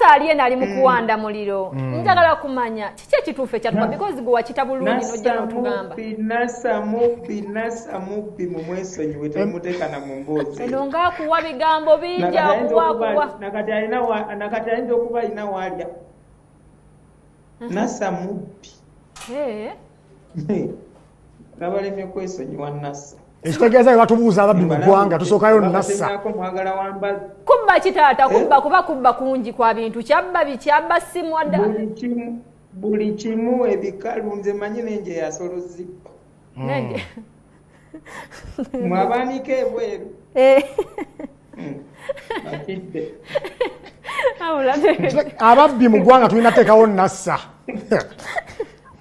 Nasa aliye ali mu kuwanda muliro. Njagala kumanya kiki ekituufu ekyatuka because gwe wakita bulungi n'ojja n'otugamba. Nasa mubbi mu mwesonyiwe temuteeka na mu mboozi. Eno ng'akuwa bigambo bingi akuwa. Nakati ayinza okuba alina waalya. Nasa mubbi. Nabalemye kwesonyiwa Nasa. Ekitegeeza batubuuza ababbi mu ggwanga tusookayo Nasa. Kubba kitaata kubba kungi kwa bintu kyabba bikyabba simu adda. Buli kimu ebikalu nze manyi nenje yasolozibwa. Nenje. Mwabanika ebweru. Akidde. Ababbi mu ggwanga tulina teekawo Nasa.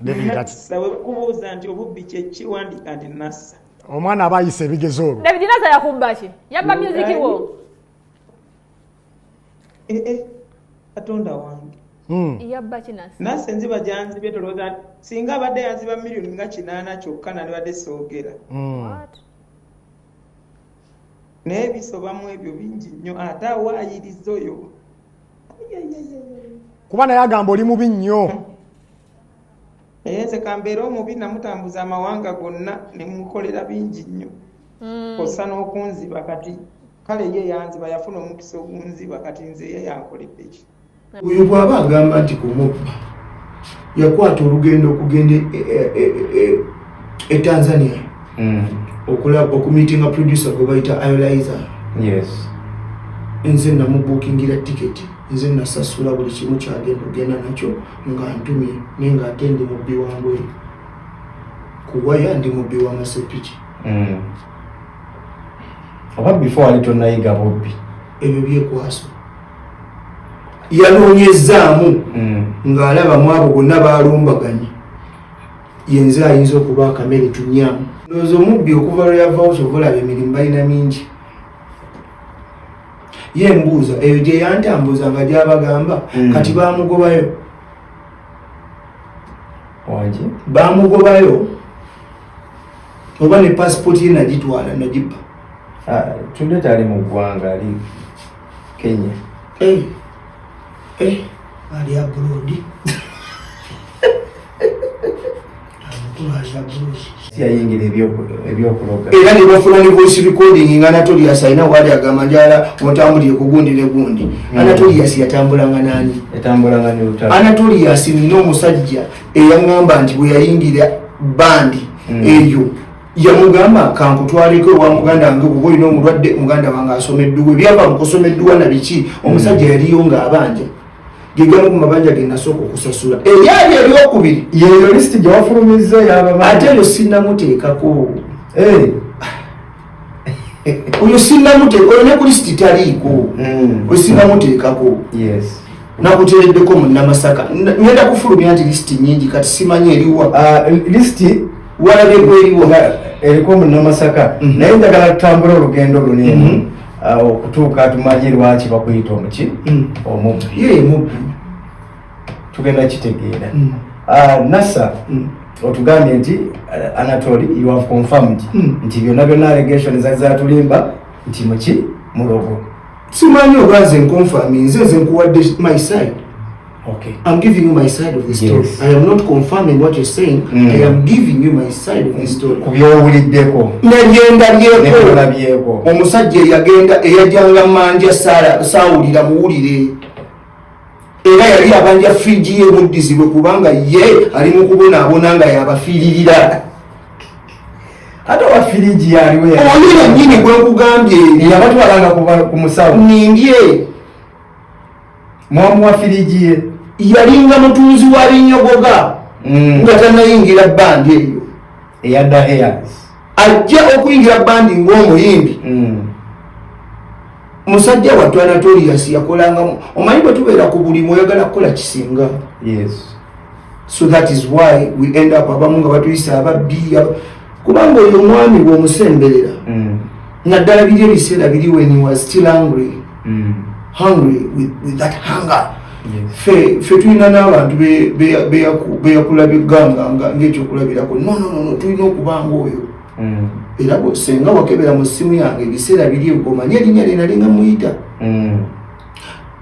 Nasa kubuuza nti obubbi kyekiwandika nti Nasa. Omwana aba ayise ebigezo olwo. David Nasa yakubba ki? Yabba music wo. Katonda wange. Yabba ki Nasa? Nasa enziba gyanzibye tolowooza singa abadde yanziba miliyoni nga 8 kyokka nandibadde soogera. Naye bisobamu ebyo bingi nnyo ate awaayiriza oyo. Kuba naye agamba oli mubi nnyo. Nze kambeera omubi namutambuza amawanga gonna ne mukolera bingi nnyo. Kosa n'okunziba kati kale ye yanziba yafuna omukisa ogunziba kati nze ye yankoledde ki. Oyo bw'aba agamba nti kumubba yakwata olugendo okugenda e Tanzania okumiitinga producer gwe bayita Ayolaiza. Yes. Nze namubuukingira tiketi. Nze nasasula buli kimu kyagenda ogenda nakyo nga ntumye naye ng'ate ndi mubbi wa Mbwere. Kuwaya ndi mubbi wa Masepiki. Oba before ali tonnayiga bubbi. Ebyo byekwaso. Yanoonyezaamu ng'alaba mu abo bonna baalumbaganye. Yenze ayinza okuba akamere tunyaamu. Ndowooza omubbi okuva lwe yavaawo kyova olaba emirimu balina mingi. Ye mbuuza eyo gye yantambuza nga gy'abagamba kati baamugobayo. Wangi? Baamugobayo oba ne passport ye nagitwala nagibba. Tuleta ali mu ggwanga ali Kenya. Ali abroad. Yayingira ebyokuloga. Era ne bafuna ne voice recording nga Anatolius alina wali agamba njala otambulire ku gundi ne gundi. Anatolius yatambulanga nani? Yatambulanga ne Lutalo. Anatolius nino omusajja eyangamba nti bwe yayingira bandi eyo yamugamba kankutwaleko wa muganda wange kuba olina omulwadde muganda wange asomeddwa ebyava mu kusomeddwa na biki omusajja yaliyo nga abanja gigamba ku mabanja genda sooka okusasula eyali eryokubiri yeyo lisiti gye wafulumizza yababa ate eyo sinnamuteekako oyo sinnamuteeka oyo ne ku lisiti taliiko oyo sinnamuteekako nakuteereddeko mu Namasaka ngenda kufulumya nti lisiti nyingi kati simanyi eriwa lisiti walabye gweriwo eriko mu Namasaka naye njagala tutambula olugendo lunene okutuuka tumanyi lwaki bakuyita omuki omubbi ye mubbi tugenda kitegeera Nasa otugambye nti Anatoly you have confirmed nti byonna allegations zatulimba nti muki mulogo simanyi obanze nkonfirming nze nkuwadde my side. Okay. I'm giving you my side of the story. Yes. I am not confirming what you're saying. I am giving you my side of the story. Kubyowuliddeko. Nagenda byeko. Omusajja yagenda eyajjanga manja saawulira muwulire. Era yali abanja fridge ye muddizibwe kubanga ye ali mu kubonaabona nga yabafiiririra. Ate wafiriji yaliwe. Oyo yennyini gwe nkugambye. Yabatwalanga ku musawo. Nindye. Mwamu wa firiji ye. Yalinga mutunzi wa binyogoga nga tannayingira bandi eyo eyadda hairs ajja okuyingira bandi ng'omuyimbi musajja wattu Anatolius yakolangamu omanyi bwe tubeera ku buli oyagala kukola kisinga. So that is why we end up abamu nga batuyisa ababbi kubanga oyo omwami bw'omusemberera naddala biri ebiseera biri when he was still hungry with that hunger. Fe tulina n'abantu beyakulabya egganga ng'ekyokulabirako no tulina okubanga oyo era senga wakebera mu ssimu yange ebiseera biri omanyi erinnya lye nali nga muyita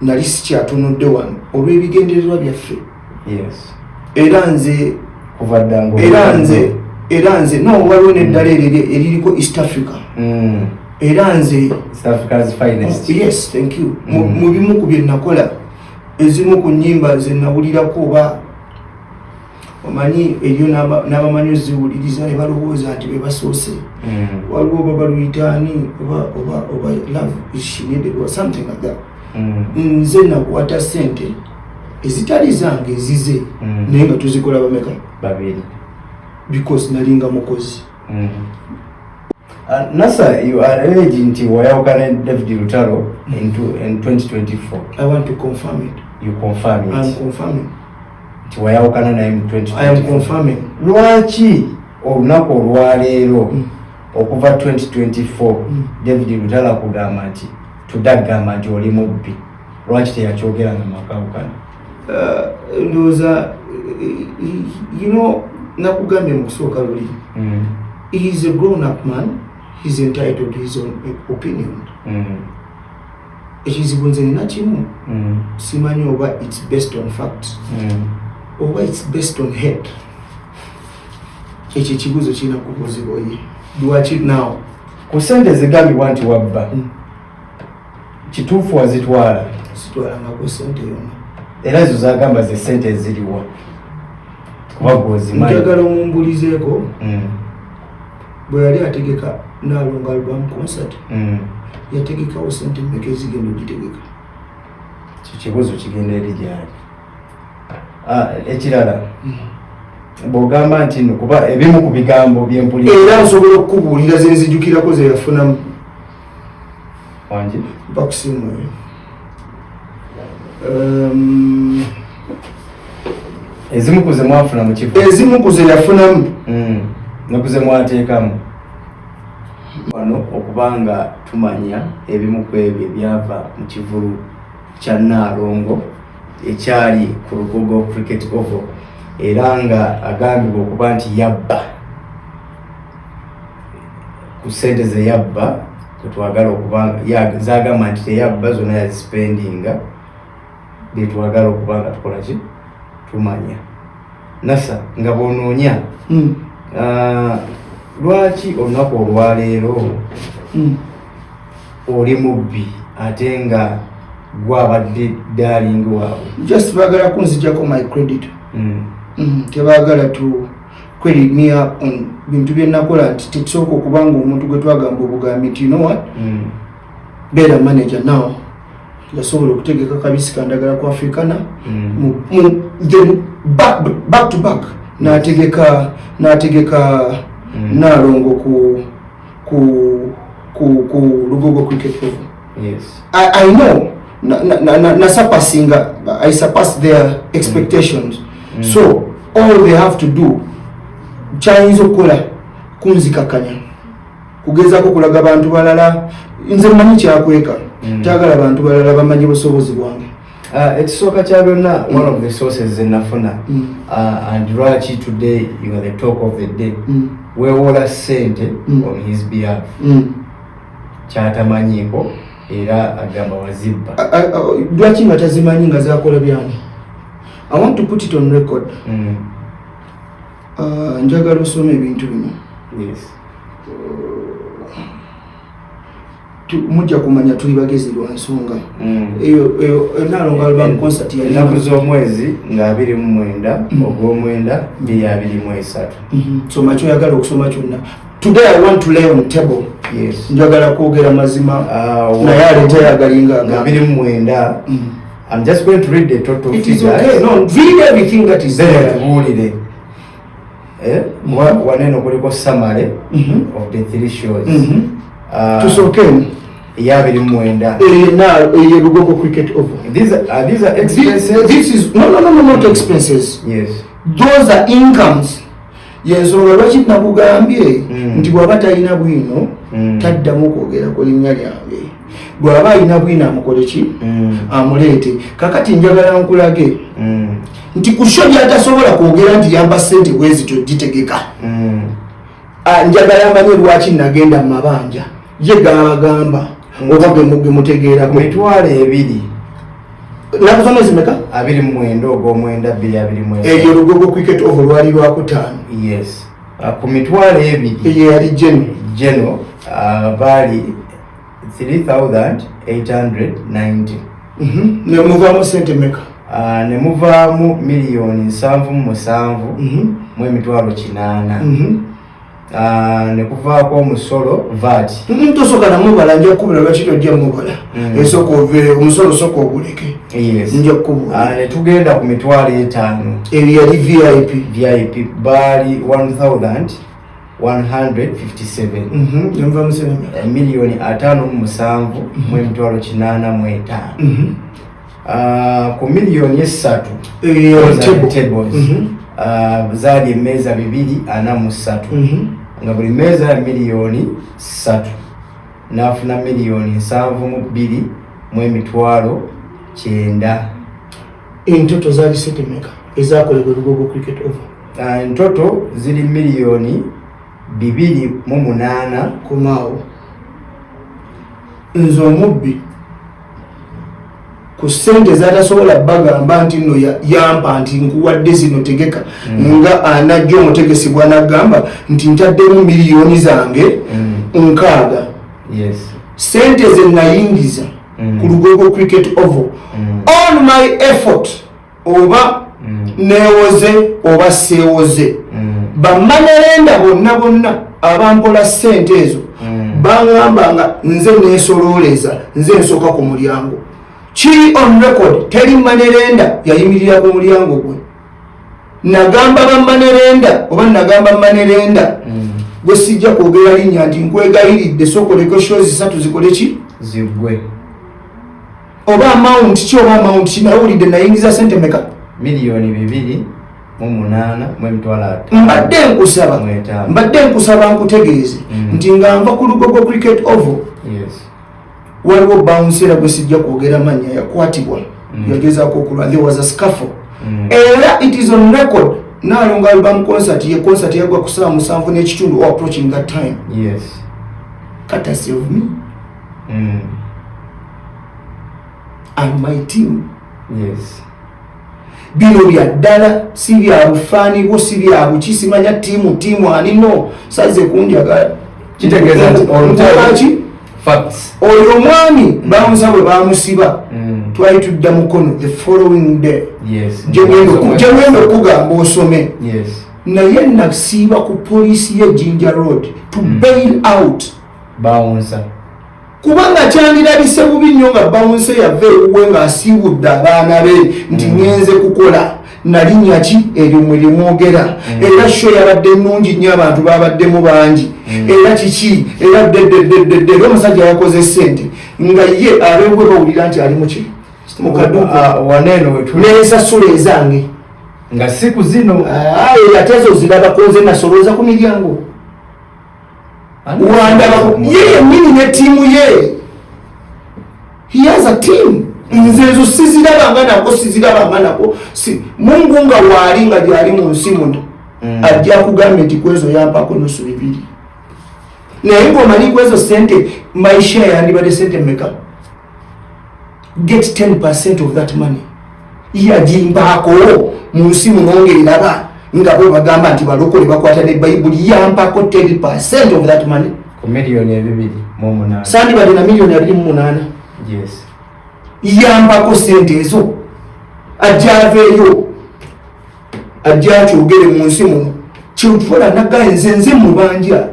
nali sikyatunudde wano olw'ebigendererwa byaffe. Yes. Era nze kuva ddango. Era nze no waliwo n'eddala eririko East Africa. Era nze East Africa's finest. Yes, thank you. Mu bimu ku bye nakola ezimu ku nnyimba ze nawulirako oba omanyi eryo n'abamanyi oziwuliriza ne balowooza nti be basoose. Waliwo oba baluyitaani oba love is she needed or something like that. Nze nakwata ssente ezitali zange ezize naye nga tuzikola bameka? Babiri. Because nalinga mukozi. Nasa, you are alleging nti wayawukana David Lutalo in 2024. I want to confirm it. You confirm it. I am confirming. Nti wayawukana naye mu 2024. I am confirming. Lwaki olunaku olwaleero okuva 2024 David Lutalo akugamba nti tudagamba nti oli mubbi? Lwaki teyakyogera nga mwakawukana? Ndowooza you know nakugambye mu kusooka luli. He is a grown-up man. He's entitled to his own opinion. Ekizibu nze nina kimu simanyi oba it's based on facts oba it's based on hate. Ekyo ekibuuzo kirina kubuuzibwa ye. Lwaki now? Ku ssente zigambibwa nti wabba kituufu wazitwala? Sitwalangako ssente yonna. Era ezo zagamba ze ssente eziriwa? Kuba gwozimanyi. Njagala omumbulizeeko bwe yali ategeka Nalongo album concert yategekawo ssente mmeka ezigenda ogitegeka? Kibuuzo kigenda eri gyali. Ekirala bw'ogamba nti nno kuba ebimu ku bigambo byempulira era nsobola okukubuulira ze nzijukirako ze yafunamu wangi bakusimu ezimu ku ze mwafuna mu kivu ezimu ku ze yafunamu ne ku ze mwateekamu wano okubanga tumanya ebimu ku ebyo ebyava mu kivulu kya Nalongo ekyali ku Lugogo Cricket Oval era nga agambibwa okuba nti yabba ku ssente ze yabba tetwagala okubanga zagamba nti teyabba zonna yazipendinga byetwagala okubanga tukola ki tumanya. Nasa nga bw'onoonya lwaki olunaku olwaleero oli mubbi ate nga gwabadde darling waabwe? Just baagala kunzijjako my credit. Tebaagala tu credit me up on bintu bye nakola nti tekisooka okubanga omuntu gwe twagamba obugambi nti you know what better manager now yasobola okutegeka kabisi kandagala ku Africana then back to back n'ategeka Nalongo ku Lugogo Cricket Oval. Yes. I know I surpassed their expectations. So all they have to do kyayinza okukola kunzikakanya kugezaako kulaga bantu balala nze mmanyi kyakweka kyagala bantu balala bamanyi busobozi bwange. Ekisooka kya byonna one of the sources ze nafuna and lwaki today you are the talk of the day weewola ssente on his behalf kyatamanyiiko era agamba wazibba. Lwaki nga tazimanyi nga zakola byani? I want to put it on record. Njagala osome ebintu bino. Yes. Mujja kumanya tuli bagezi lwa nsonga eyo Nalongo album concert ya ennaku z'omwezi nga 29 ogw'omwenda 2023. Soma kyoyagala okusoma kyonna. Today I want to lay on table. Yes. Njagala kwogera mazima naye aleeta yagalinga nga 29. I'm just going to read the total figures. It is okay. No, read everything that is there. Tubuulire. Waneno kuliko summary of the three shows. Tusoke ya 29. Na Lugogo Cricket Oval. These are expenses. This is not expenses. Yes. Those are incomes. Yensonga lwaki nakugambye nti bw'aba talina bwino taddamu kwogera ku linnya lyange. Bw'aba alina bwino amukole ki? Amuleete. Kakati njagala nkulage nti ku show byatasobola kwogera nti yamba ssente bwezito gitegeka. Njagala amanye lwaki nagenda mu mabanja ye gabagamba oba ge mutegeera ku mitwalo 2 nakuzo mwezi meka 29 ogw'omwenda 2020 eyo Lugogo Cricket Oval lwali lwakutaano. Yes. Ku mitwalo ebiri eyo yali geno baali 3890. Ne muvaamu sente meka? Ne muvaamu miliyoni 7.7 mu emitwalo 8. Ne kuvaako omusolo VAT. Tosooka namubala nja kukubira lwaki tojja mubala. Esooka ove omusolo sooka oguleke. Yes. Nja kukubira. Ne tugenda ku mitwalo 5. Eyo yali VIP baali 1157. Muvaamu sente meka? Miliyoni 5.7 mu emitwalo 8.5. Ku miliyoni 3 tables zaali emmeeza 243 nga buli mmeeza ya miliyoni 3 n'afuna miliyoni 7.2 mu emitwalo 9. Entoto zaali sente meka ezaakolebwa Lugogo Cricket Oval? Entoto ziri miliyoni 2.8 kumaawo. Nze omubbi ku ssente zatasobola bagamba nti nno yampa nti nkuwadde zino tegeka nga anajja omutegesi bwanagamba nti ntaddemu miliyoni zange 6. Yes. Ssente ze nayingiza ku Lugogo Cricket Oval on my effort oba neewoze oba seewoze bammanerenda bonna abampola ssente ezo bangamba nga nze neesolooleza nze nsooka ku mulyango. Kiri on record teri manerenda yayimirira ku mulyango gwe. Nagamba bammanerenda oba nagamba manerenda gwe sijja kwogera linnya nti nkwegayiridde sokoleko shows 3 zikole ki zigwe oba amount ki oba amount ki nawulidde nayingiza sente meka? Miliyoni 2.8 mu emitwalo 5. Mbadde nkusaba nkutegeeze nti nga nva ku Lugogo Cricket Oval. Yes. Waliwo bouncera gwe sijja kwogera mannya yakwatibwa yagezaako okulwa. There was a scuffle. Era it is on record. Naalonga album concert yagwa ku ssaawa 7:30 or approaching that time. Yes. Courtesy of me and my team. Yes. Bino bya ddala si bya bufaani bwo si bya buki simanya tiimu ani no saze kundyaga kitegeeza nti olutaki facts. Oyo mwami bamusa bwe bamusiba twali tudda mukono the following day. Yes. Gyengenda okugamba osome. Yes. Naye nasiiba ku poliisi ye Jinja Road to bail out bouncer. Kubanga kyandirabise bubi nnyo nga bouncer yava ewuwe ng'asiibudde abaana be nti ngenze kukola nalinnya ki eryo mwe limwogera era sho yabadde nnungi nnyo abantu babaddemu bangi era kiki era ddeddeddedde omusajja yakoze ssente nga ye abeebwe bawulira nti ali muki mukaduka waneeno neesasula ezange nga siku zino ate ezo zirabako nze nasolooza ku miryango wandaba ye yennyini ne ttiimu ye he has a team. Nze ezo sizirabanga nako Mungu nga waali nga gyali mu nsi muno ajja kugamba nti kwezo yampako nusu 2 naye ng'omanyi kwezo sente maisha yandibadde sente meka? Get 10% of that money yagimpaako mu nsi muno ng'eraba nga bwe bagamba nti balokole bakwata ne Bayibuli yampako 10% of that money ku miliyoni 2.8 sandibadde na miliyoni 2.8. Yes. Yampako sente ezo ajja aveeyo ajja akyogere mu nsi muno kyetufola naggaye nze mubanja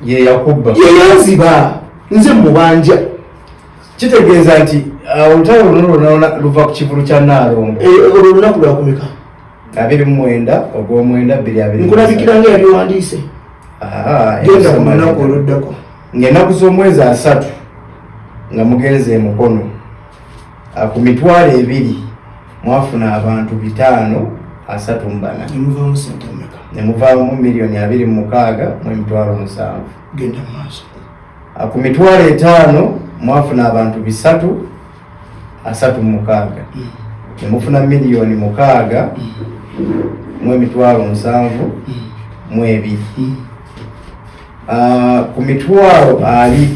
ye yakubba ye yanziba nze mubanja. Kitegeeza nti olutalo luno luva ku kivulu kya Naalongo. Olwo lunaku lwakumeka? 29 ogw'omwenda 2020. Nkulabikira nga yali wandiise. Genda ku lunaku oluddako. Ng'ennaku z'omwezi 3 nga mugenze mukono ku mitwalo 2 mwafuna abantu 534. Nemuvaamu sente meka? Nemuvaamu miliyoni 26 mu emitwalo 7. Genda maaso. Ku mitwalo 5 mwafuna abantu 336. Nemufuna miliyoni 6 mu emitwalo 7 mu 2. Ku mitwalo 2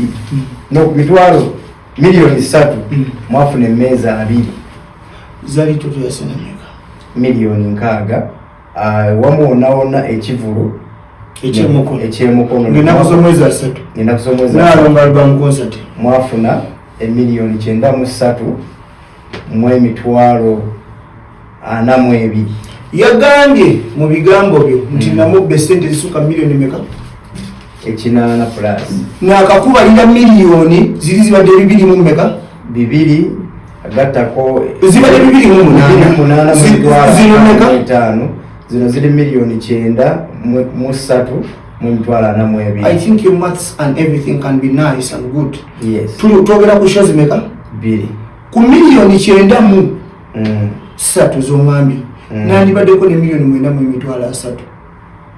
no ku mitwalo milioni 3 mwafuna emmeeza 2 zali toto yasana meka milioni 6 wamuwonaawona ekivulu ekyemukono ngenakusomweza 3 nalonga album concert mwafuna emilioni 93 mu emitwalo 42 yagambye mu bigambo byo nti namubbe sente zisuka milioni meka ekinana plus nakakubalira milioni ziri zibadde 2 mu meka 2 agattako zibadde 2 zino meka zino ziri milioni 9 mu 3 mu mitwalo 42. I think your maths and everything can be nice and good. Yes. Tuogera ku shows meka 2 ku milioni 9 mu 3 zongambye nandibaddeko ne milioni 9 mu mitwalo 3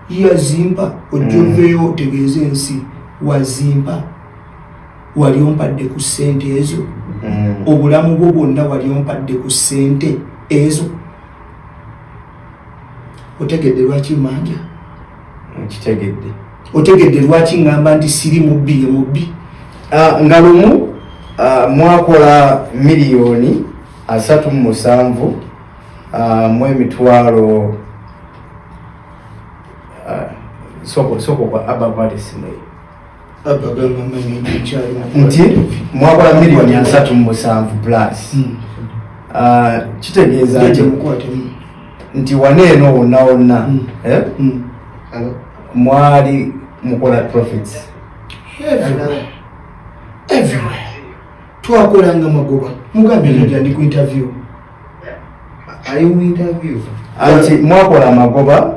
yazimba ojoveyo tegeeze ensi wazimba wali ompadde ku ssente ezo obulamu bwo bwonna wali ompadde ku ssente ezo otegedde lwaki manja kitegedde otegedde lwaki ngamba nti siri mubbi ye mubbi nga lumu mwakola milioni 37 mu emitwalo soko kwa abavalisimu nti mwakola milioni 37 plus kitegeeza nti waneeno wonna mwali mukola profits everywhere twakolanga magoba mugambe nja ndi ku interview ali mu interview anti mwakola magoba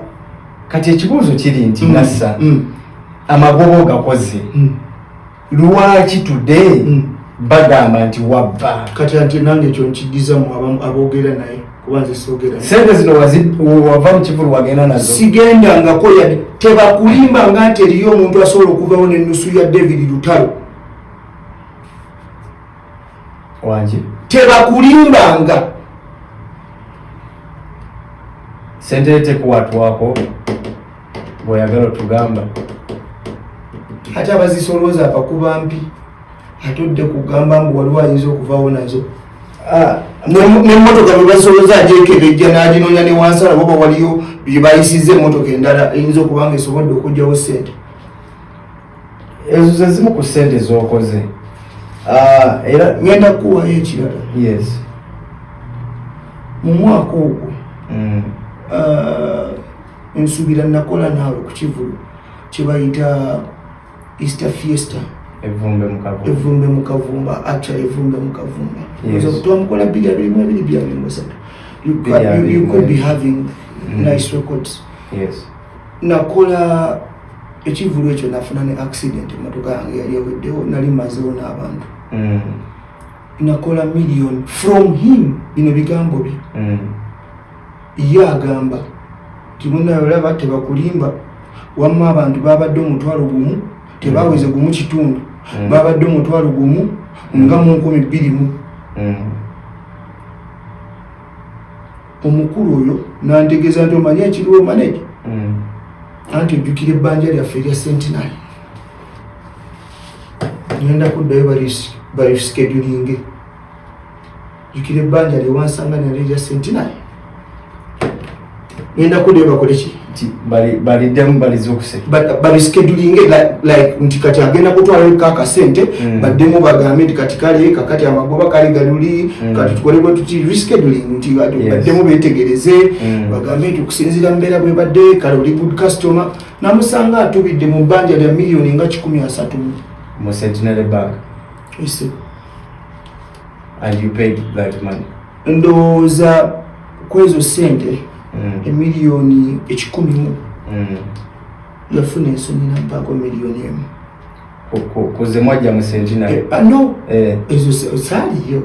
kati ekibuuzo kiri nti nassa amagoba gakoze lwaki today bagamba nti wabba kati anti nange ekyo nkigiza mu aboogera naye kubanze soogera sente zino wava mu kivulu wagenda nazo sigendangako tebakulimba nga nti eriyo omuntu asobola okuvawo n'ennusu ya David Lutalo wangi tebakulimbanga sente tekuwatwako bw'oyagala otugamba ate abazisolooza apakuba mpi atodde kugamba mbu waliwo ayinza okuvawo nazo n'emmotoka bwe basolooza agyekebejja n'aginonya ne wansala boba waliyo bye bayisizza emmotoka endala eyinza okuba nga esobodde okugyawo ssente ezo ze zimu ku ssente z'okoze era ngenda kukuwayo ekirala yes mu mwaka ogwo ensuubira nakola naawe ku kivulu kye bayita Easter Fiesta evumbe mu Kavumba actually evumbe mu Kavumba twamukola 223 you could be having nice records yes nakola ekivulu ekyo nafuna ne accident emotoka yange yali eweddewo nali mazeewo n'abantu nakola million from him bino bigambo bye ye agamba timunayo olaba tebakulimba wamma abantu babadde omutwalo gumu tebaweze gumu kitundu babadde omutwalo gumu nga mu 20 omukulu oyo nantegeeza nti omanyi ekiriwo manage anti ojjukira ebbanja lyaffe erya Centenary ngenda kuddayo balischedulinge jjukira ebbanja lyewansanga nali erya Centenary ngenda kuddayo bakole ki baliddemu balizukuse balischedulinge like nti kati agenda kutwalayo kakasente baddemu bagambe nti kati kale kakati amagoba kale galuli kati tukolebwe tuti rescheduling nti baddemu betegereze bagambe nti okusinziira mbeera bwe badde kale oli good customer namusanga atubidde mu bbanja lya milioni nga 13 mu Centenary Bank. Yes. And you paid that money? Ndowooza kwezo sente emiliyoni 10 yafuna ensonyi nampaako miliyoni emu kuze mwajja mu Centenary? No, ezo saaliyo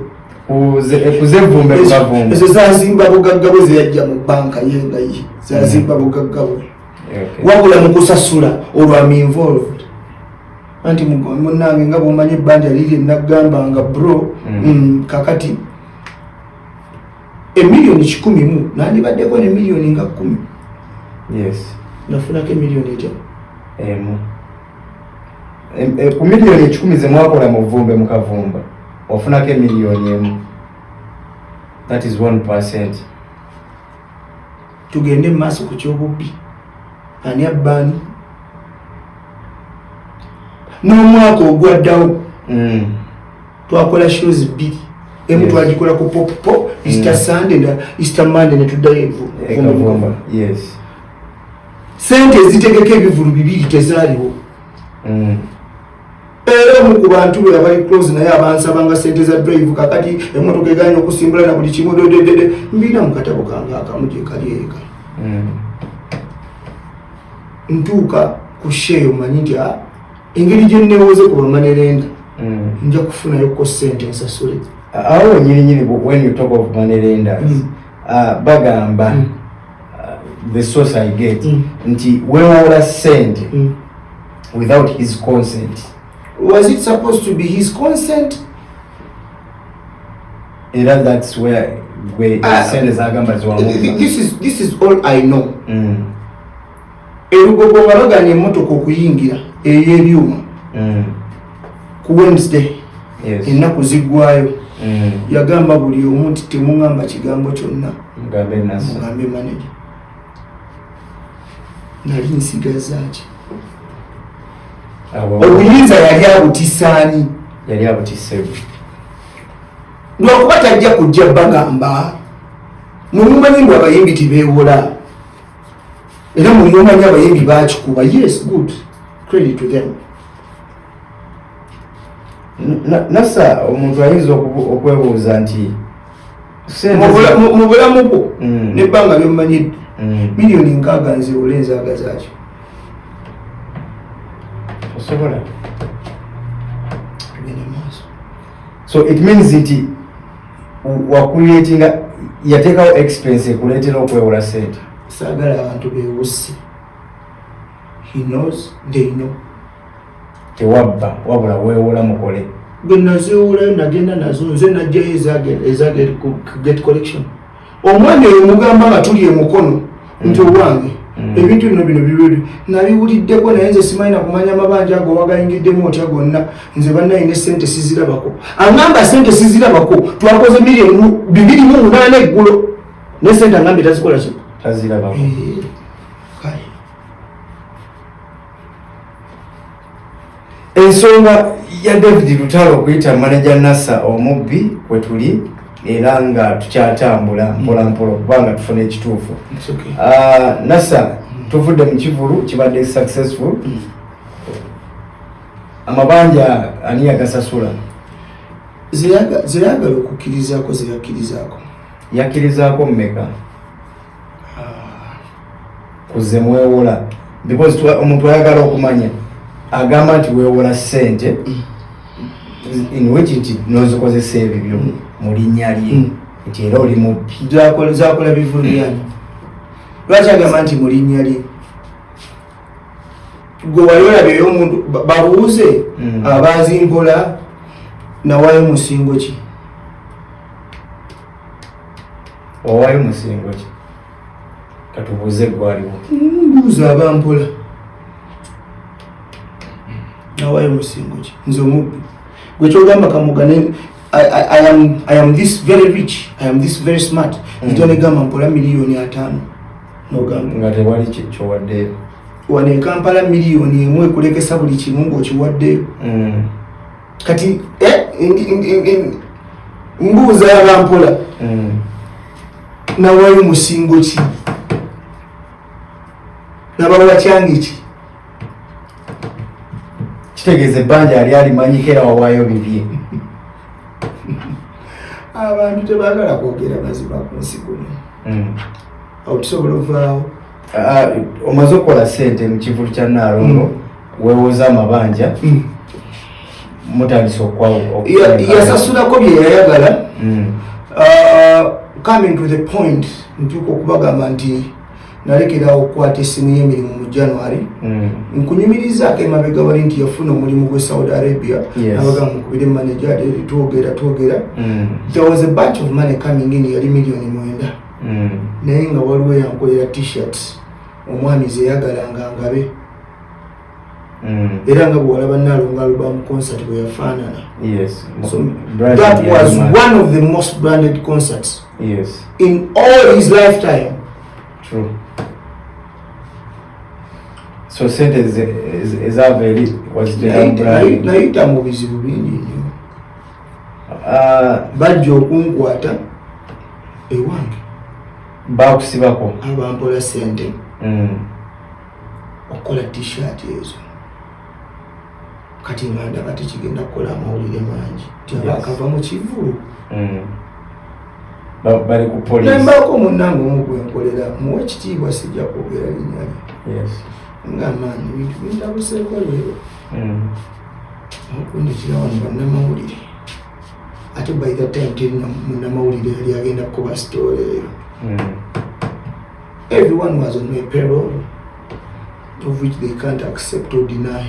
kuze vumbe bavumbe ezo zazimba bugagga bwe zeyajja mu banka yenga ye zazimba bugagga bwe wabula mu kusasula olwami involved anti munnange nga bw'omanyi ebbanja liri nagamba nga bro kakati emiliyoni 10 nandibaddeko ne miliyoni nga 10. Yes. Nafunako emiliyoni etya emu ku miliyoni 10 ze mwakola mu vumbe mu Kavumba ofunako miliyoni emu. That is 1%. Tugende maaso ku kyobubbi. Ani abbaani? N'omwaka ogwaddawo twakola shows 2. Emu twagikola ku pop Easter Sunday na Easter Monday ne tuddayo Vumba. Yes. Sente zitegeka ebivulu 2 tezaaliwo. Era mu ku bantu bwe abali close naye abansabanga sente za drive kakati emmotoka eganya okusimbula na buli kimu mbina mu katabo kange akamu gye kali eka. Ntuuka ku share omanyi nti engeri gye nneewoze ku Bamanerenda nja kufunayo ko sente nsasule. Awo nyini when you talk of Manerenda bagamba the source I get nti wewola sente without his consent. Was it supposed to be his consent? Era that's where sente zagamba ziwamu. This is all I know. Erugogo baraganye emmotoka okuyingira ey'ebyuma ku Wednesday. Yes. Ennaku ziggwayo. Yagamba buli omu nti temungamba kigambo kyonna. Mugambe Nasa. Mugambe manager. Nali nsigazaaki. Obuyinza yali abutisaani. Yali abutisebu. Lwakuba tajja kujja bagamba mumumanyi ngu abayimbi tibeewola. Era mulimumanyi abayimbi bakikuba. Yes, good. Credit to them. Nasa omuntu ayinza okwebuuza nti mu bulamu bwo n'ebbanga ly'omumanyidde miliyoni 6 nziwola enzaaga zaakyo osobola. So it means nti wakuleetinga yateekawo expense ekuleetera okwewola sente. Saagala abantu beewusse. He knows, they know. Tewabba wabula weewola mukole. Bwe naziwolayo nagenda nazo nze najjayo ezagenda get collection. Omwana oyo mugamba nga tuli emukono nti owange ebintu bino bibiri nabiwuliddeko naye nze simanyi na kumanya amabanja ago wagayingiddemu otya gonna nze bannayina sente sizirabako. Aŋŋamba sente sizirabako twakoze miliyoni 2.8 eggulo ne sente aŋŋambe tazikola ki? Tazirabako. Ensonga ya David Lutalo okuyita manager Nasa omubbi kwe tuli era nga tukyatambula mpola kubanga tufuna ekituufu. Nasa tuvudde mu kivulu kibadde successful. Amabanja ani yagasasula? Zeyagala okukkirizaako zeyakkirizaako. Yakkirizaako mmeka? Kuze mwewola because omuntu ayagala okumanya agamba nti weewola sente in which nti nozikozesa ebyo mu linnya lye nti era oli mubbi. Zakola bivulu byani. Lwaki agamba nti mu linnya lye? Gwe wali olabyeyo omuntu babuuze abazimpola nawaayo musingo ki? Owaayo musingo ki? Katubuuze gwaliwo. Mbuuza abampola nawaayo musingo ki? Nze omubbi. Gwe kyogamba kamugane I am this very rich, I am this very smart. Nito negamba mpola miliyoni 5 nogamba nga tewali kyowaddeyo. Wano e Kampala miliyoni 1 ekulekesa buli kimu ng'okiwaddeyo. Kati mbuuza abampola nawaayo musingo ki? Nabawa kyange ki? Kitegeeza ebbanja ali alimanyiko era wawaayo bibye. Abantu tebaagala kwogera mazima ku nsi kuno. Awo tusobola ovaawo. Omaze okukola sente mu kivulu kya Naalongo weewoza amabanja mutandise okwawo. Yasasulako bye yayagala. Coming to the point ntuuka okubagamba nti nalekera okukwata essimu y'emirimu mu January. Nkunyumirizaako emabega wali nti yafuna omulimu gwe Saudi Arabia. Nabaga mukubire manager twogera. There was a bunch of money coming in yali miliyoni 9. Naye nga waliwo yankolera t-shirts omwami ze yagalanga ngabe. era nga bwalaba Nalongo album concert bwe yafaanana. Yes. So that was one of the most branded concerts. Yes. In all his lifetime. True. So Sente is a very was the brand. Naita mu bizibu bingi nnyo. Bajja okunkwata ewange. Bakusibako. Abampola sente. Okola t-shirt ezo. Kati nganda kati kigenda kukola amawulire mangi. Tyabakava mu kivulu. Bali ku police. Nembako munnange omu gwenkolera muwe ekitiibwa sijja kwogera linnya lye. Yes. Nga maanyi bintu bintabuseeko leero. Okundikira wano bannamawulire. Ate by the time terina munnamawulire yali agenda kukuba story eyo. Everyone was on my payroll, of which they can't accept or deny.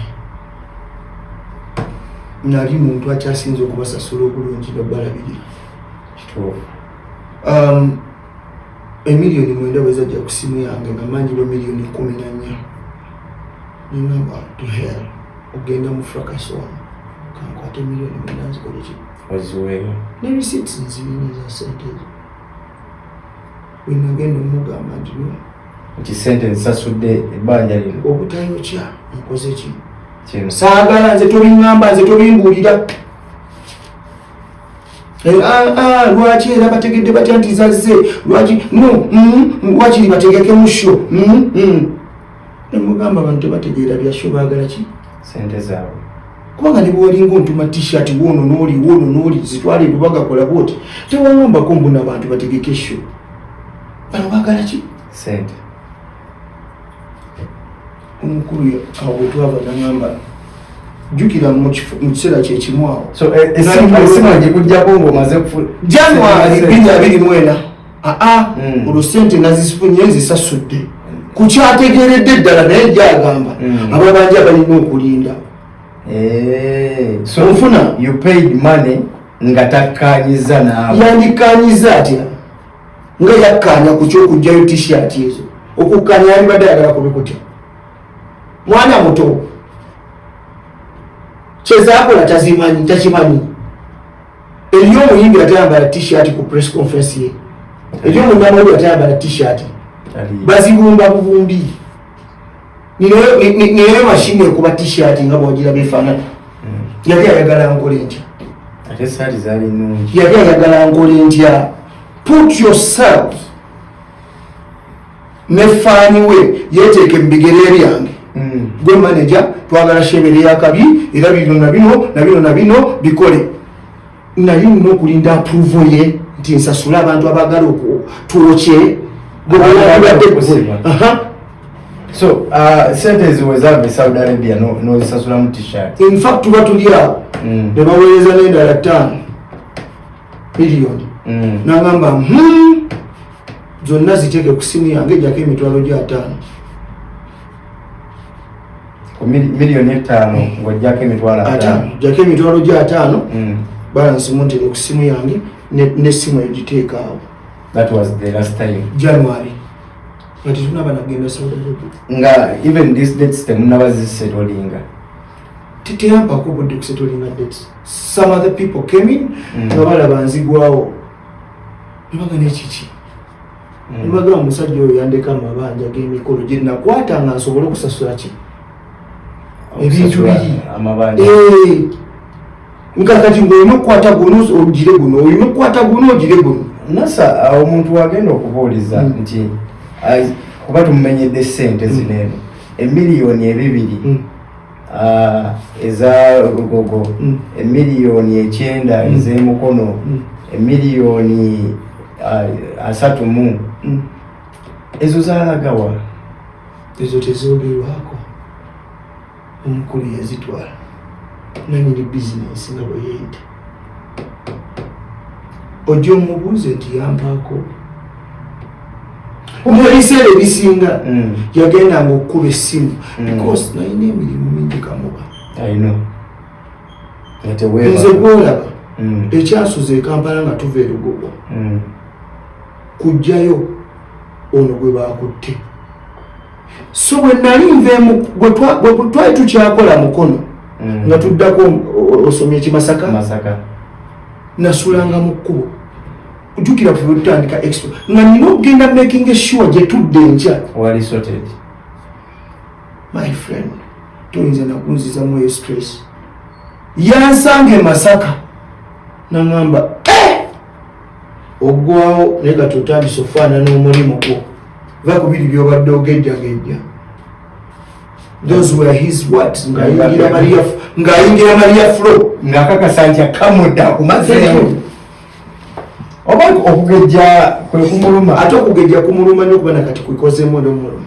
Nali muntu akyasinze okubasasula obulungi babbalabirira. Emiliyoni 9 bwezajja ku simu yange nga manjibwa miliyoni 14. Ningamba to hell ogenda mu fracas one kankwate miliyoni 9 nzikole ki waziweyo ne receipts nzibini za sente wenagenda omugamba nti nti sente nsasudde ebbanja lino obutayokya nkoze ki saagala nze tobiŋŋamba nze tobimbuulira lwaki era bategedde batya nti zazze lwaki lwaki bategeke mu sho nemugamba abantu tebategeera bya sho baagala ki sente zaabwe kubanga ne bwolinga ontuma t-shirt wono n'oli zitwale lubaga kola bwoti tewangambako mbona abantu bategeke sho bano baagala ki sente omukulu awo bwetwava nagamba jukira mu kiseera kyekimu awo so esimu agikugjako ng'omaze January 2024 olwo sente nazifunye nzisasudde kukyategeeredde ddala naye gyagamba ababanja balina okulinda so nfuna you paid money nga takkaanyiza naawe yandikkaanyiza atya nga yakkaanya ku kyokugjayo t-shirt ezo okukkaanya yandibadde ayagala kubikutya mwana muto kyezaakola takimanyi eriyo omuyimbi atayambala t-shirt ku press conference ye eriyo omunyamawuli atayambala t-shirt bazibumba bubumbi niyo mashini ekuba t-shirt nga bwogira befaanana yali ayagala nkole ntya ate saali zaali nungi yali ayagala nkole ntya put yourself ne faani we yeteeke mu bigere byange gwe manager twagala shebere yakabi era bino na bino bikole naye nina okulinda approval ye nti nsasula abantu abagala twokye so sente ziwezave Saudi Arabia nozisasula mu t-shirt in fact tuba tuli awo ne baweereza n'endala 5 miliyoni nagamba zonna ziteeke ku simu yange ejjako emitwalo gya 5 miliyoni 5 ng'ojjako emitwalo 5 ejjako emitwalo gya 5 balansi muntere ku simu yange n'essimu egiteeka awo. That was the last time January but tunaba nagenda Saudi Arabia nga even these dates temunaba zisettlinga titeyampako budde kusettlinga dates. Some other people came in nga balaba nzigwawo nebaga nekiki nebaga omusajja oyo yandeka amabanja g'emikolo gye nakwata nga nsobole okusasula ki ebintu biri amabanja nga kati ng'olina okukwata guno ogire guno olina okukwata guno ogire guno nasa omuntu wagenda okubuuliza nti kuba tumumenyedde sente zineeno emiliyoni 2 eza lugogo emiliyoni 9 ez'emukono emiliyoni 3 ezo zalagawa ezo tezogerwako omukulu yazitwala nanyini bizinesi nga bwe yeyita ojja omubuuze nti yampaako omuliseera ebisinga yagendanga okukuba essimu because nalina emirimu mingi kamuba nze gwolaba ekyansuza ekampala nga tuva erugogo kujjayo ono gwe bakutte so bwe nali nveemu bwe twali tukyakola mukono nga tuddako osomye Masaka nasulanga mu kkubo jukira ffe tutandika extra nga nina okugenda making sure gye tudde enkya wali sorted. My friend toyinza nakunzizamu eyo stress yansange Masaka nangamba ogwawo naye nga tutandise okufaanana n'omulimu gwo va ku biri byobadde ogejjagejja. Those were his words ng'ayingira Maria Flo ng'akakasa nti akamudda akumazeeyo oba okugejja kwe kumuluma ate okugejja kumuluma n'okuba nakati kwikozeemu n'omuluma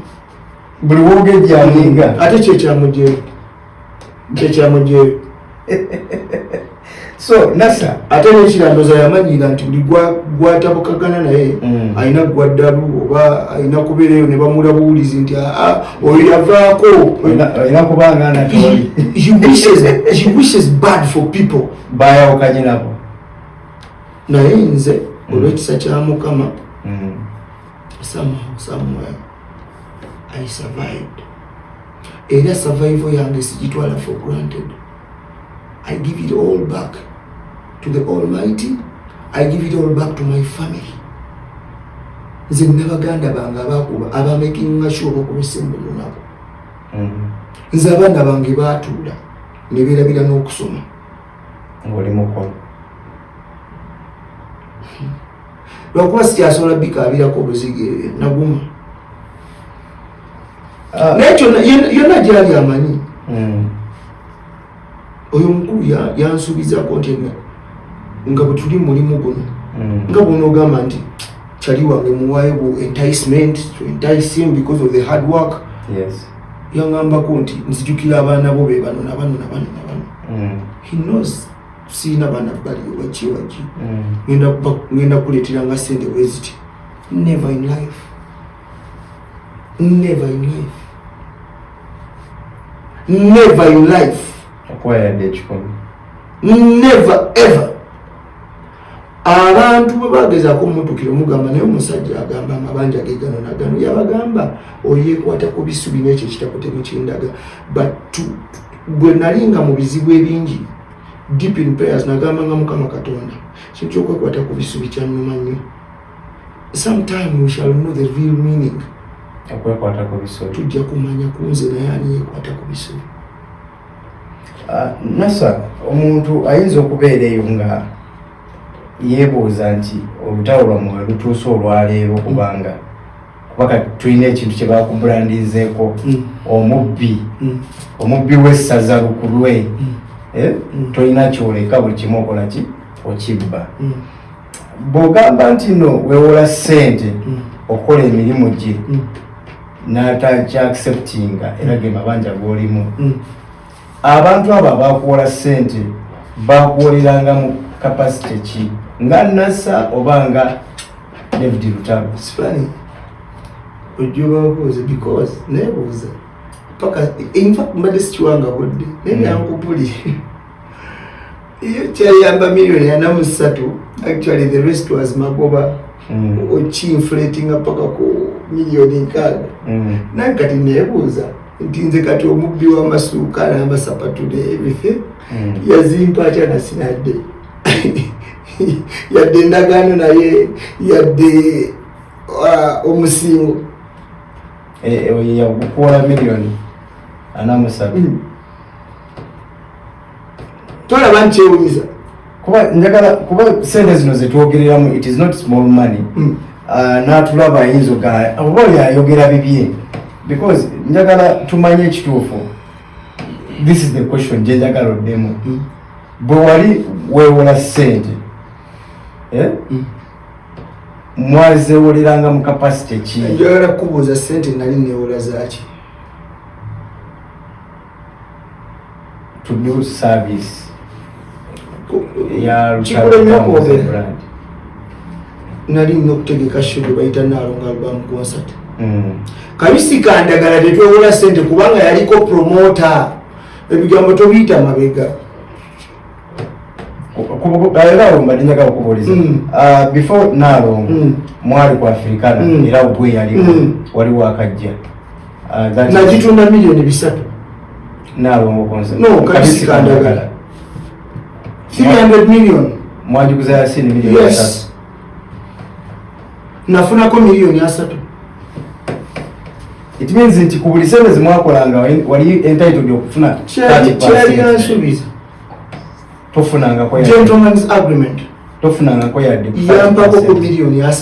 buli wogejja alinga ate kyekyamujeeyo so nasa ate n'ekirandoza yamanyira nti buli gwatabukagana naye alina gwaddalu oba alina kubeerayo ne bamula buwulizi nti oyo yavaako olina kubanga natoli he wishes bad for people bayawukanye nabo naye nze olw'ekisa kya Mukama somewhere I survived era survival yange sigitwala for granted. I give it all back to the Almighty. I give it all back to my family. Nze n'abaganda bange abakuba abamakinga sure bakubisembe lunaku. Nze abaana bange baatuula ne beerabira n'okusoma ng'oli mukono lwakuba sikyasobola bikaabirako obuzige naguma naye kyonna yonna gyali amanyi oyo omukulu yansuubizako nti nga bwe tuli mulimu guno nga bwona ogamba nti kyali wange muwaayo bu enticement to entice him because of the hard work. Yes. Yangambako nti nzijukira abaana bo be bano nabano. He knows siina baana bali waki ngenda kuleetera nga sente bweziti. Never in life. Never ever. Abantu bwe bagezaako mumutukira mugamba naye omusajja agamba amabanja ge gano nagano yabagamba oyeekwata ku bisubi n'ekyo kitakutemu kindaga but bwe nalinga mu bizibu ebingi deep in prayers nagamba nga Mukama Katonda kintu kyokwekwata ku bisubi kyannuma nnyo. Sometime we shall know the real meaning. Okwekwata ku bisubi tujja kumanya kunze naye ani yeekwata ku bisubi. Nasa omuntu ayinza okubeera eyo nga yeebuuza nti olutalo lwammwe lutuuse olwaleero kubanga tulina ekintu kye bakubulandizeeko omubbi w'essaza lukulwe tolina kyoleka buli kimu okola ki okibba. Bw'ogamba nti no weewola ssente okukola emirimu gye n'atakyacceptinga era ge mabanja g'olimu, abantu abo abakuwola ssente bakuwoleranga mu capacity ki nga Nasa oba nga David Lutalo? Funny. Ojubabuuza because nebuuza paka in fact mbadde sikiwanga budde naye yankupuli iyo kyayamba milioni 43. Actually the rest was magoba okinflatinga paka ku milioni 6. Naye kati nebuuza nti nze kati omubbi w'amasuuka n'amasapatu everything yazimpa atya nasinadde yadde endagaano naye yadde omusingo yakuwola milioni 43. tolaba nkyewumiza kuba sente zino zetwogereramu it is not small money. N'atulaba ayinza oba oli ayogera bibye because njagala tumanye ekituufu. This is the question gye njagala oddemu. Bwe wali weewola ssente mwazeewoleranga mu capacity ki? njagala kubuuza ssente nali neewola zaaki to do service nali nina okutegeka show gye bayita Nalonga album concert. Kabisi kandagala tetwewola ssente kubanga yaliko promoter. Ebigambo tobiyita mabega. Era mbadde njagala okubuuliza before Nalonga mwali ku Africana era bwe yaliwo waliwo akajja Najitunda milioni 3 Nalongo konsa no kabisi kandagala 300 million mwajukuza yasini milioni 3 yes nafunako milioni 3 it means nti kubuli sente zimwakolanga wali entitled okufuna 30% tofunanga kwa gentleman's agreement tofunanga kwa yadde yampako ku milioni 3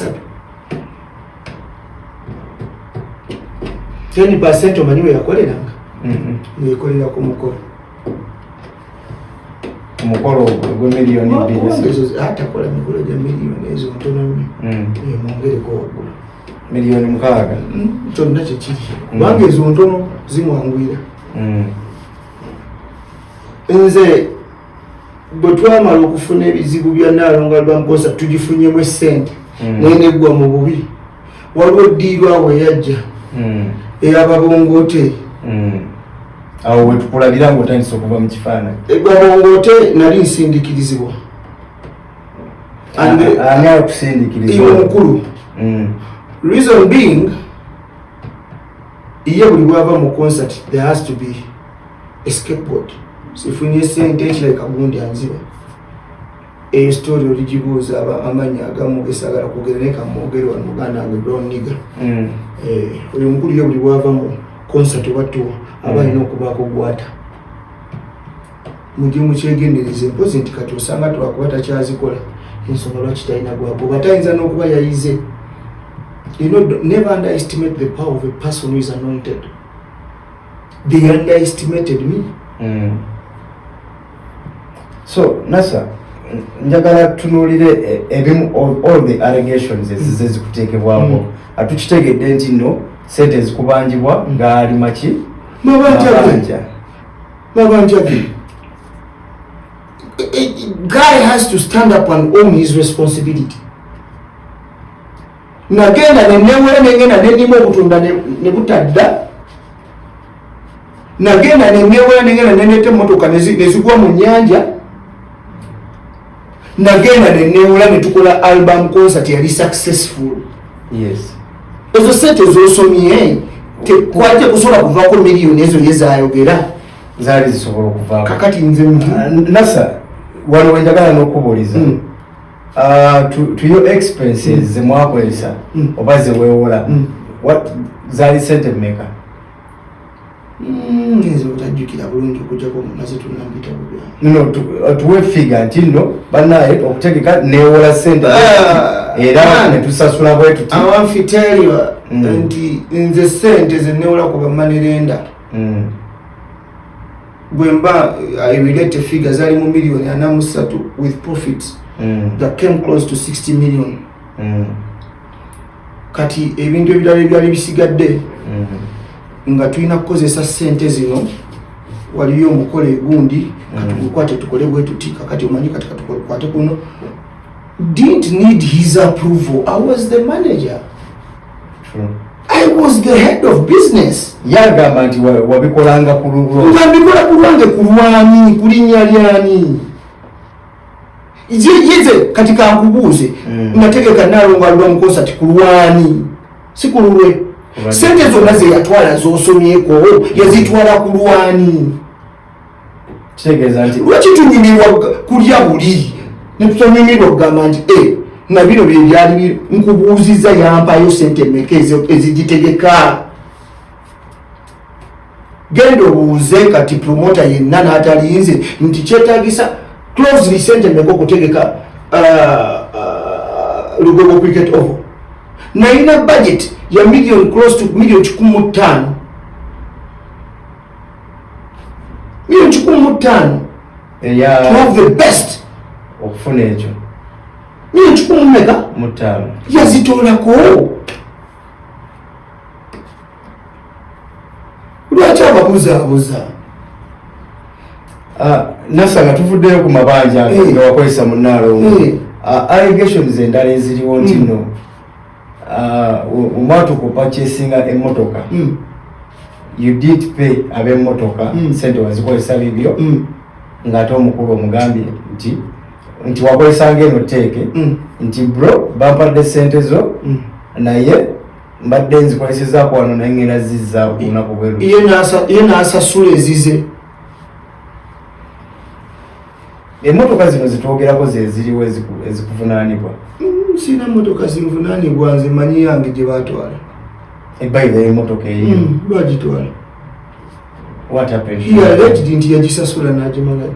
10% omanyiwe yakoleranga nekolera ku mukolo gwe milioni 2 atakola mikolo gya milioni ezo ntono mwongereko waggulu milioni 6 kyonna kyekiri kubanga ezo ntono zimwangwira nze bwe twamala okufuna ebizibu bya Nnaalongo Albamukosa tugifunyemu essente naye neggwa mu bubi waliwo eddiirwawo eyajja ey'Ababongote awo wetukulabira ng'otandisa okuva mu kifaananyi Babongote nali nsindikirizibwa ani akusindikirizibwa mukulu reason being ye buli bwava mu concert there has to be a scapegoat sifunye sente ekireka gundi anziba eyo story oligibuuza amanya agamu gesagala kugera naye kamwogere wano muganda wange brown nigger oyo mukulu ye buli bwava mu concert watuwa aba alina okubaako gwata mujye mukyegendereze mpozi nti kati osanga twakuba takyazikola ensonga lwaki talina gwagoba tayinza n'okuba yayize. You know, never underestimate the power of a person who is anointed. They underestimated me. So, Nasa, njagala tunulire ebimu all the allegations ezikuteekebwako atukitegedde nti nno sente ezikubangibwa gaali maki mabanja. A guy has to stand up and own his responsibility. Nagenda nenewera nengenda nendimu okutunda ne butadda. Nagenda nenewera nengenda nenete motoka nezigwa mu nnyanja. Nagenda nenewera netukola album concert yali successful. Yes. Ezo sente zosomye tekwate kusobola kuvaako miliyoni ezo yezayogera. Zaali zisobola okuvaako. Kakati nze Nasa wano wenjagala n'okubuuliza. To your expenses zemwakozesa oba zeweewola zaali sente mmeka? Ezo otajjukira bulungi okujjako munaze tunambita bubya. No, tuwe figure nti nno bannaye okutegeka neewola sente era netusasula bwe tuti. I want to tell you nti nze sente ze neewola ku bamanerenda. Bwemba I relate figure zaali mu miliyoni 43 with profits. That came close to 60 million. Kati ebintu ebirala ebyali bisigadde nga tulina kukozesa sente zino waliyo omukole gundi katukwate tukole bwe tuti kakati omanyi kati katukwate kuno didn't need his approval. I was the manager. True. I was the head of business. Yagamba nti wabikolanga ku lulwo. Wabikola ku lwange ku lwani kulinnya lyani. Yeze katika akubuze nategeka Nnaalongo Album concert ku lwani si ku lulwe. Sente zonna ze yatwala zosomyeko yazitwala ku lwani. Kitegeeza nti lwaki tunyumirwa kulya buli netunyumirwa okugamba nti na bino bye byali nkubuuziza yampayo sente mmeka ezigitegeka. Genda obuuze kati promoter yenna n'atalinze nti kyetaagisa closely sente mmeka okutegeka Lugogo Cricket Oval. Na ina budget ya million close to million 15. Million 15. Yeah. To have the best. Okufuna ekyo. Million 15. Yazitolako. Lwaki ababuza. Nasa nga tuvuddeyo ku mabanja nga wakozesa mu Nnaalongo. Allegations endala eziriwo nti nno omwatuka opurchasinga emmotoka. You did pay ab'emmotoka sente wazikozesa bibyo ng'ate omukulu omugambye nti wakozesanga eno teeke nti bro bampadde sente zo naye mbadde nzikozesezzaako wano naye ngenda zizza ku lunaku bweru ye n'asasula ezize. Emmotoka zino zitwogerako ze ziriwo ezikuvunaanibwa? Sina mmotoka zinvunaanibwa, nze manyi yange gye baatwala. Ebayira y'emmotoka eyo baagitwala. What happened? Alleged nti yagisasula n'agimalayo.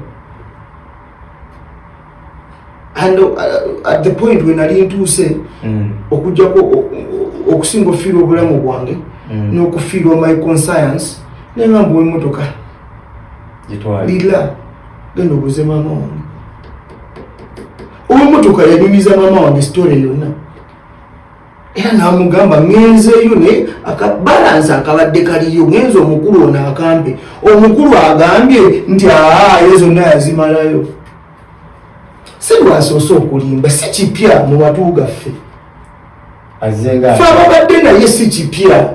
And at the point when nali ntuuse okujjako okusinga okufiirwa obulamu bwange n'okufiirwa my conscience nengamba emmotoka lila genda obuze maama wange. Ow'emmotoka yanyumiza maama wange story yonna era n'amugamba ngenzeeyo naye akabalansi akabadde kaliyo ngenze omukulu ono akambe. Omukulu agambye nti ye zonna yazimalayo. Si lwasoose okulimba, si kipya mu batu gaffe. Fe ababadde naye si kipya.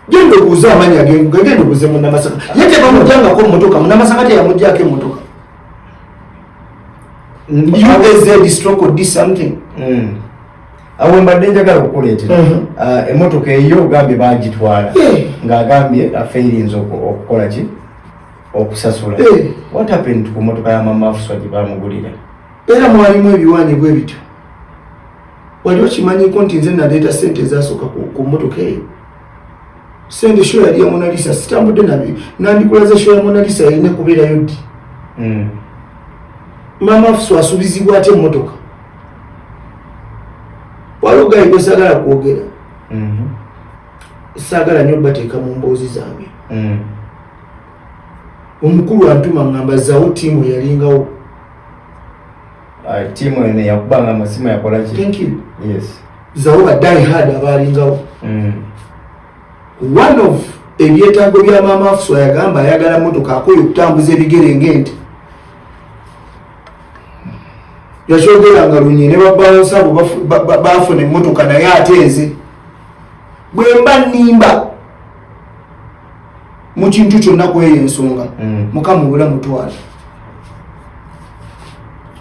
Genda obuuza amanya genda obuuze Munnamasaka. Ye tebamujjangako mmotoka, Munnamasaka teyamuggyako emmotoka. You did something. Awo mbadde njagala okukuleetera emmotoka eyo ogambye baagitwala ng'agambye afeirinze okukola ki okusasula. What happened ku mmotoka ya Mama Afuswa gye baamugulira? Era mwalimu ebiwaanibwa ebityo. Wali okimanyiko nti nze naleeta ssente ezasooka ku mmotoka eyo. Ssente show yali ya Mona Lisa, sitambudde nabi nandikulaza show ya Mona Lisa yalina kubeerayo ddi. Mama Afuswa asubizibwa ate emmotoka. Waliwo gayi gwe saagala kwogera. Saagala nnyo bateeka mu mboozi zange. Omukulu antuma ngamba zaawo ttiimu yalingawo. Ttiimu eno yakubanga amasimu yakola ki? Thank you. Yes. Zaawo baddayi hard abaalingawo. One of ebyetaago bya Mama Afuswa yagamba ayagala mmotoka akoye okutambuza ebigere ng'ente. Yakyogeranga lunye ne babalansa abo baafuna emmotoka naye ate nze bwe mba nnimba mu kintu kyonna kweyo ensonga Mukama obulamu twala.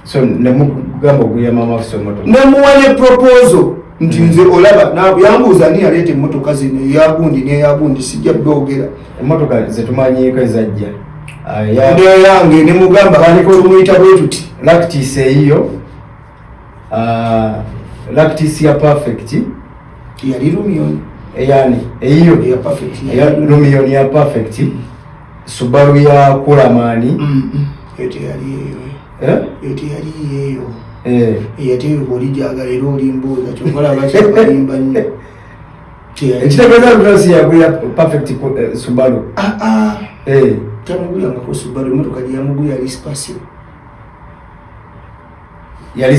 So nemugamba ogulya Mama Afuswa emmotoka? Nemuwa ne proposal nti nze olaba yambuuza ani yaleeta emmotoka zino eyagundi n'eyagundi sijja byogera. Emmotoka zetumanyiiko ezajja yange nemugamba tumuyita bwe tuti Lactis eyo Lactis ya Perfect yali Lumion eyani eyo ya Perfect ya Lumion ya Perfect Subaru ya Kulamani eti yali eyo eti yali eyo yatewe olijagala era olimbuuza kyokola bakyabalimba nnyo ekitegeeza lutasi yagulira Perfect Subaru tamugulirangako Subaru emmotoka gye yamugulira yali Spacio. Yali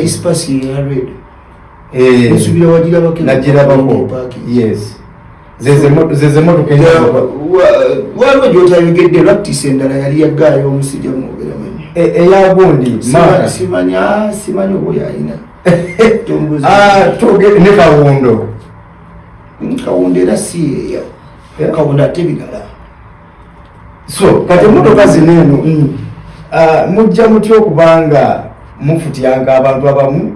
Spacio ya red. Nsubira wagirabako nagirabako. Yes. Zeze motoka waliwo gy'otayogedde Lactis endala yali yaggaayo omusijja mwogera manyi. Eya gundi Maka. Simanyi oba yalina. Ne Kawundo. Kawundo era si eyo. Kawundo ate bigala. So kati emmotoka zino eno mujja mutya okubanga mufutyanga abantu abamu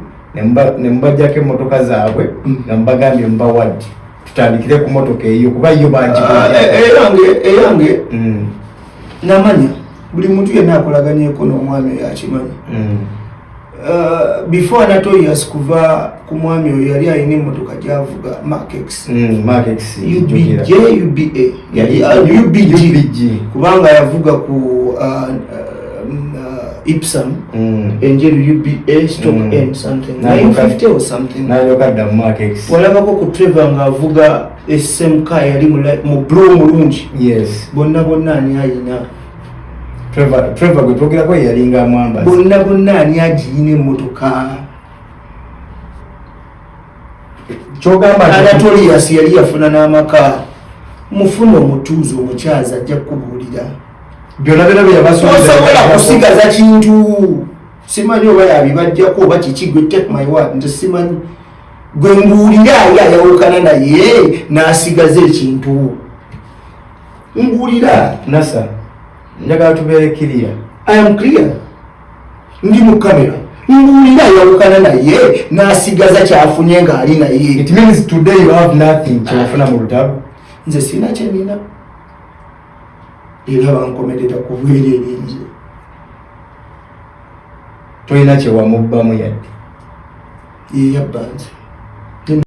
ne mubajjako emmotoka zaabwe nga mubagambye mubawadde tutandikire ku mmotoka eyo kuba yo eyange namanya buli muntu yenna akolaganyeko n'omwami oyo akimanyi. Before Anatolius kuva ku mwami oyo yali alina emmotoka gy'avuga Mark-X. UBG kubanga yavuga ku Ipsam enjeru UBA stock end something 950 or something. Walabako ku Trevor ng'avuga SMK yali mu blue mulungi. Yes. Bonna ani ayina. Trevor gwe twogerako yalinga amwambazi. Bonna ani agiyina emmotoka. Kyogamba Anatolius yali yafuna n'amaka. Mufuna omutuuzi omukyaza ajja kubuulira. Byonna byabasuubiza. Osobola kusigaza kintu. Simanyi oba yabibajjako oba kiki gwe take my word nti simanyi. Gwe mbuulira yayawukana naye n'asigaza ekintu. Mbuulira. Nasa. Njagala tubeere clear. I am clear. Ndi mu kamera. mbuulira yawukana naye n'asigaza kyafunye ng'ali naye. It means today you have nothing kyofuna mu lutalo. Nze sina kye nina era bankomerera ku bwereere nze. Tolina kye wamubbamu yadde. Ye yabba nze.